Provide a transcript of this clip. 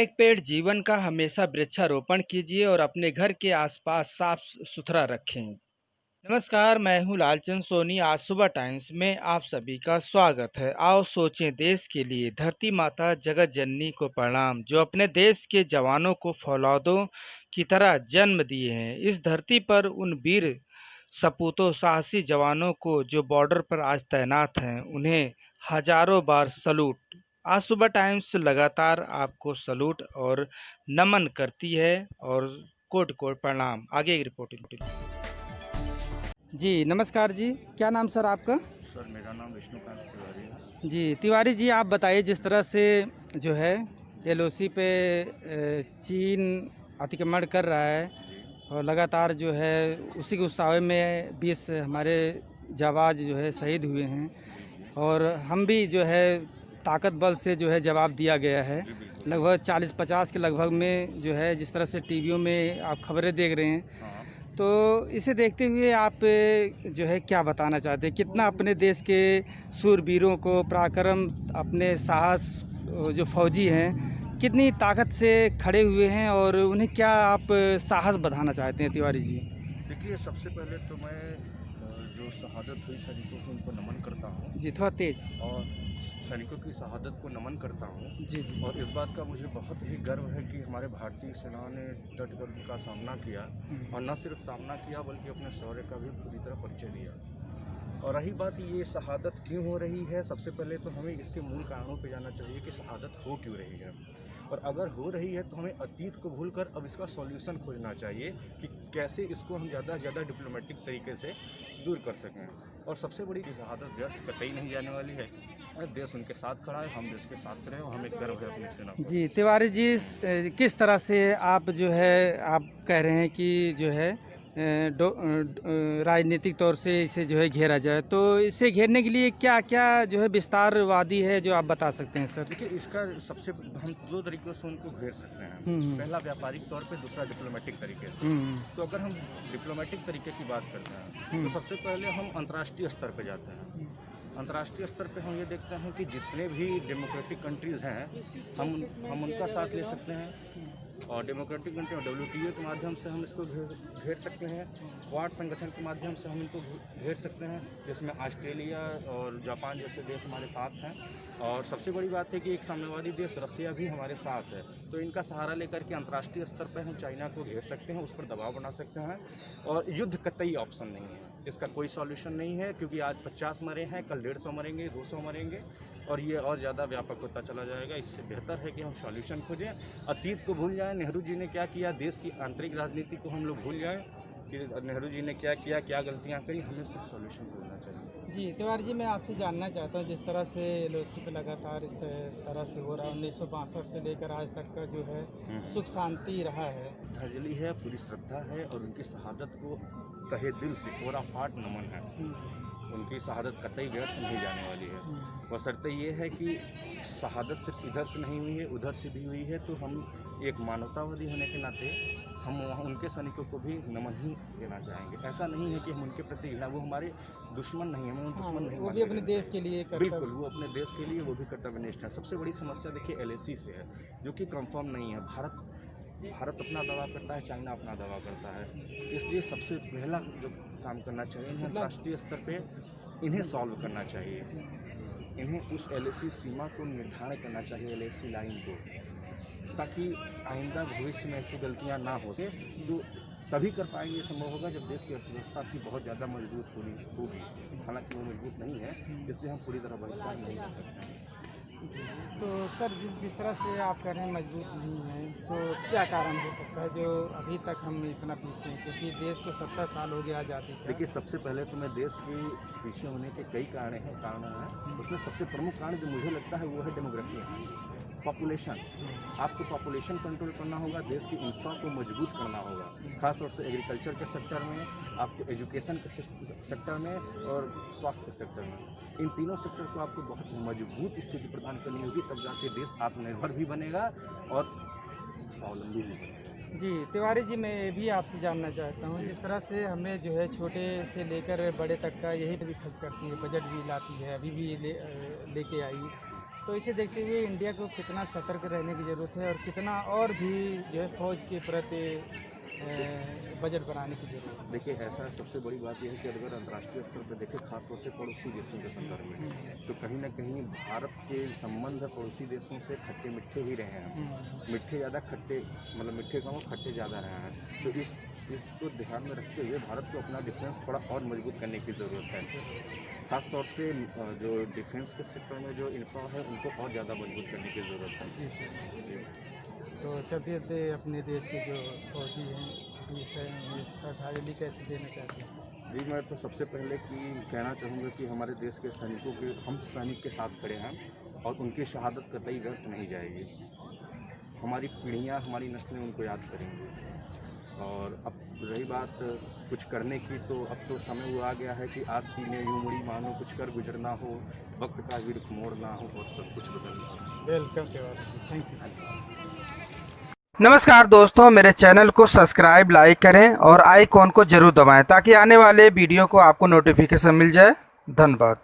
एक पेड़ जीवन का हमेशा वृक्षारोपण कीजिए और अपने घर के आसपास साफ सुथरा रखें। नमस्कार, मैं हूं लालचंद सोनी। आज सुबह टाइम्स में आप सभी का स्वागत है। आओ सोचें देश के लिए। धरती माता जगत जननी को प्रणाम, जो अपने देश के जवानों को फौलादों की तरह जन्म दिए हैं। इस धरती पर उन वीर सपूतों साहसी जवानों को जो बॉर्डर पर आज तैनात हैं, उन्हें हजारों बार सलूट। आज सुबह टाइम्स लगातार आपको सलूट और नमन करती है और कोट कोट प्रणाम। आगे की रिपोर्टिंग। जी नमस्कार जी, क्या नाम सर आपका? सर मेरा नाम विष्णुकांत तिवारी है। जी तिवारी जी, आप बताइए जिस तरह से जो है एलओसी पे चीन अतिक्रमण कर रहा है जी और लगातार जो है उसी के उत्साह में 20 हमारे जाबाज जो है शहीद हुए हैं जी जी और हम भी जो है ताकत बल से जो है जवाब दिया गया है। जी बिल्कुल। लगभग 40-50 के लगभग में जो है जिस तरह से टीवियों में आप खबरें देख रहे हैं, हाँ, तो इसे देखते हुए आप जो है क्या बताना चाहते हैं? कितना अपने देश के शूरवीरों को पराक्रम, अपने साहस, जो फौजी हैं, कितनी ताकत से खड़े हुए हैं और उन्हें क्या आप साहस बधाना चाहते हैं तिवारी जी? देखिए सबसे पहले तो मैं जो शहादत हुई सैनिकों को उनको नमन करता हूँ जी थोड़ा तेज। और सैनिकों की शहादत को नमन करता हूँ। जी जी। और इस बात का मुझे बहुत ही गर्व है कि हमारे भारतीय सेना ने डट कर उनका सामना किया और न सिर्फ सामना किया बल्कि अपने शौर्य का भी पूरी तरह परिचय दिया। और रही बात ये शहादत क्यों हो रही है, सबसे पहले तो हमें इसके मूल कारणों पे जाना चाहिए कि शहादत हो क्यों रही है। और अगर हो रही है तो हमें अतीत को भूलकर अब इसका सॉल्यूशन खोजना चाहिए कि कैसे इसको हम ज़्यादा से ज़्यादा डिप्लोमेटिक तरीके से दूर कर सकें। और सबसे बड़ी शहादत व्यर्थ कतई नहीं जाने वाली है। देश उनके साथ खड़ा है, हम देश के साथ खड़े हैं और हमें गर्व है अपनी सेना पर। जी तिवारी जी, किस तरह से आप जो है आप कह रहे हैं कि जो है राजनीतिक तौर से इसे जो है घेरा जाए, तो इसे घेरने के लिए क्या क्या जो है विस्तारवादी है जो आप बता सकते हैं सर? देखिए इसका सबसे हम दो तरीकों से उनको घेर सकते हैं। पहला व्यापारिक तौर पे, दूसरा डिप्लोमेटिक तरीके से। तो अगर हम डिप्लोमेटिक तरीके की बात करते हैं तो सबसे पहले हम अंतर्राष्ट्रीय स्तर पे जाते हैं। अंतर्राष्ट्रीय स्तर पे हम ये देखते हैं कि जितने भी डेमोक्रेटिक कंट्रीज़ हैं हम उनका साथ ले सकते हैं। और डेमोक्रेटिक कंट्री और WTO के माध्यम से हम इसको घेर सकते हैं। क्वाड संगठन के माध्यम से हम इनको घेर सकते हैं, जिसमें ऑस्ट्रेलिया और जापान जैसे देश हमारे साथ हैं। और सबसे बड़ी बात है कि एक साम्यवादी देश रसिया भी हमारे साथ है। तो इनका सहारा लेकर के अंतर्राष्ट्रीय स्तर पर हम चाइना को घेर सकते हैं, उस पर दबाव बना सकते हैं। और युद्ध कतई ऑप्शन नहीं है, इसका कोई सॉल्यूशन नहीं है, क्योंकि आज 50 मरे हैं, कल 150 मरेंगे, 200 मरेंगे और ये और ज़्यादा व्यापक होता चला जाएगा। इससे बेहतर है कि हम सॉल्यूशन खोजें, अतीत को भूल जाएं। नेहरू जी ने क्या किया, देश की आंतरिक राजनीति को हम लोग भूल जाएं कि नेहरू जी ने क्या किया, क्या गलतियां करी। हमें सिर्फ सॉल्यूशन खोजना चाहिए। जी तिवारी जी, मैं आपसे जानना चाहता हूँ, जिस तरह से एलओसी पे लगातार इस तरह से हो रहा है, 1962 से लेकर आज तक का जो है सुख शांति रहा है। श्रद्धांजलि है, पूरी श्रद्धा है और उनकी शहादत को तहे दिल से पूरा फाट नमन है। उनकी शहादत कतई व्यर्थ नहीं जाने वाली है। बशर्ते ये है कि शहादत सिर्फ इधर से नहीं हुई है, उधर से भी हुई है। तो हम एक मानवतावादी होने के नाते हम वहाँ उनके सैनिकों को भी नमन ही देना चाहेंगे। ऐसा नहीं है कि हम उनके प्रति वो हमारे दुश्मन नहीं है, हम दुश्मन नहीं, वो भी अपने देश के लिए बिल्कुल वो अपने देश के लिए वो भी कर्तव्यनिष्ठ है। सबसे बड़ी समस्या देखिए LAC से है, जो कि कंफर्म नहीं है। भारत अपना दावा करता है, चाइना अपना दावा करता है। इसलिए सबसे पहला जो काम करना चाहिए, इन्हें अंतर्राष्ट्रीय स्तर पे इन्हें सॉल्व करना चाहिए। इन्हें उस LAC सीमा को निर्धारण करना चाहिए, LAC लाइन को, ताकि आइंदा भविष्य में ऐसी गलतियां ना हो सके। तो तभी कर पाएंगे, ये संभव होगा जब देश की अर्थव्यवस्था की बहुत ज़्यादा मजबूत होगी। हालांकि वो मजबूत नहीं है, इसलिए हम पूरी तरह बहिष्कार नहीं कर सकते हैं। तो सर जिस तरह से आप कह रहे हैं मजबूत नहीं है, तो क्या कारण हो सकता है जो अभी तक हम इतना पीछे हैं? क्योंकि देश को 70 साल हो गया आज़ादी का। देखिए सबसे पहले तो मैं देश के पीछे होने के कई कारण हैं। उसमें सबसे प्रमुख कारण जो मुझे लगता है वो है डेमोग्राफी, पॉपुलेशन। आपको पॉपुलेशन कंट्रोल करना होगा, देश की इंफ्रा को मजबूत करना होगा, खासतौर से एग्रीकल्चर के सेक्टर में, आपको एजुकेशन के सेक्टर में और स्वास्थ्य के सेक्टर में। इन तीनों सेक्टर को आपको बहुत मजबूत स्थिति प्रदान करनी होगी, तब जाके देश आत्मनिर्भर भी बनेगा और स्वावलंबी भी बनेगा। जी तिवारी जी, मैं ये भी आपसे जानना चाहता हूँ, जिस तरह से हमें जो है छोटे से लेकर बड़े तक का यही भी खर्च करती है, बजट भी लाती है, अभी भी लेके आई, तो इसे देखते हुए इंडिया को कितना सतर्क रहने की ज़रूरत है और कितना और भी जो है फौज के प्रति बजट बनाने की जरूरत है? देखिए, ऐसा सबसे बड़ी बात यह है कि अगर अंतर्राष्ट्रीय स्तर पर देखें, खासतौर से पड़ोसी देशों के संदर्भ में, तो कहीं ना कहीं भारत के संबंध पड़ोसी देशों से खट्टे मीठे ही रहे हैं। मीठे ज़्यादा, खट्टे मतलब मीठे कम, खट्टे ज़्यादा रहे हैं। तो इसको ध्यान में रखते हुए भारत को अपना डिफेंस थोड़ा और मजबूत करने की ज़रूरत है। खासतौर से जो डिफेंस के सेक्टर में जो इंफ्रा है, उनको और ज़्यादा मजबूत करने की ज़रूरत है। तो चलते चलते अपने देश के जो फौजी हैं श्रद्धांजलि कैसे देना चाहते हैं? जी, मैं तो सबसे पहले कहना चाहूँगा कि हमारे देश के सैनिकों के, हम सैनिक के साथ खड़े हैं और उनकी शहादत कतई व्यर्थ नहीं जाएगी। हमारी पीढ़ियाँ, हमारी नस्लें उनको याद करेंगी। और अब रही बात कुछ करने की, तो अब तो समय वो आ गया है कि आस्ती में यूं मुड़ी मानो, कुछ कर गुजरना हो, वक्त का भी रुख मोड़ना हो और सब कुछ बदलना हो। Welcome, thank you. नमस्कार दोस्तों, मेरे चैनल को सब्सक्राइब, लाइक करें और आइकॉन को जरूर दबाएं ताकि आने वाले वीडियो को आपको नोटिफिकेशन मिल जाए। धन्यवाद।